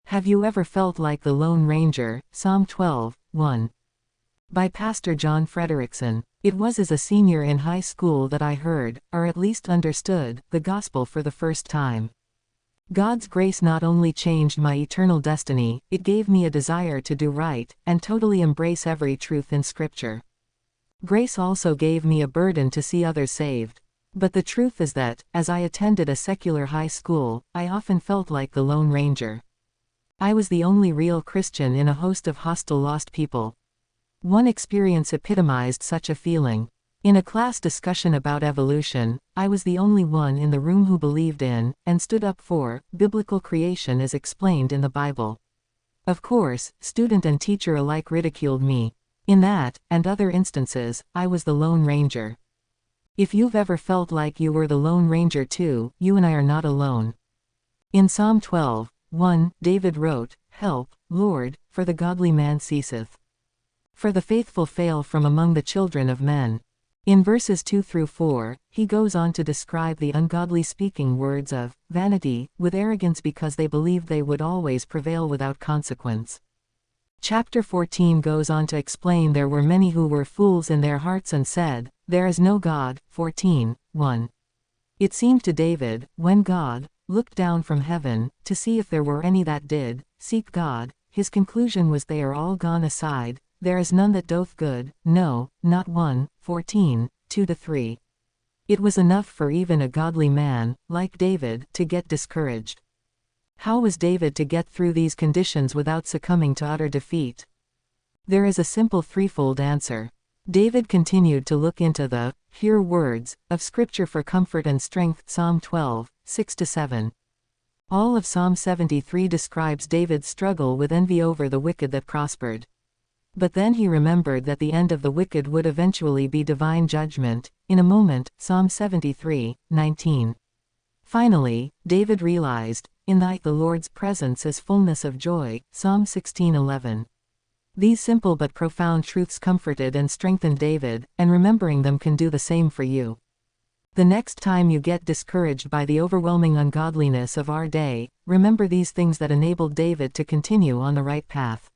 Have you ever felt like the Lone Ranger? Psalm 12, 1. By Pastor John Frederickson. It was as a senior in high school that I heard, or at least understood, the gospel for the first time. God's grace not only changed my eternal destiny, it gave me a desire to do right, and totally embrace every truth in Scripture. Grace also gave me a burden to see others saved. But the truth is that, as I attended a secular high school, I often felt like the Lone Ranger. I was the only real Christian in a host of hostile lost people. One experience epitomized such a feeling. In a class discussion about evolution, I was the only one in the room who believed in, and stood up for, biblical creation as explained in the Bible. Of course, student and teacher alike ridiculed me. In that, and other instances, I was the Lone Ranger. If you've ever felt like you were the Lone Ranger too, you and I are not alone. In Psalm 12, 1, David wrote, "Help, Lord, for the godly man ceaseth. For the faithful fail from among the children of men." In verses 2 through 4, he goes on to describe the ungodly speaking words of vanity, with arrogance because they believed they would always prevail without consequence. Chapter 14 goes on to explain there were many who were fools in their hearts and said, "There is no God." 14, 1. It seemed to David, when God looked down from heaven, to see if there were any that did seek God, his conclusion was they are all gone aside, there is none that doth good, no, not one. 14, 2-3. It was enough for even a godly man, like David, to get discouraged. How was David to get through these conditions without succumbing to utter defeat? There is a simple threefold answer. David continued to look into the pure words of Scripture for comfort and strength. Psalm 12, 6-7. All of Psalm 73 describes David's struggle with envy over the wicked that prospered. But then he remembered that the end of the wicked would eventually be divine judgment, in a moment. Psalm 73, 19. Finally, David realized, "In thy the Lord's presence is fullness of joy." Psalm 16:11. These simple but profound truths comforted and strengthened David, and remembering them can do the same for you. The next time you get discouraged by the overwhelming ungodliness of our day, remember these things that enabled David to continue on the right path.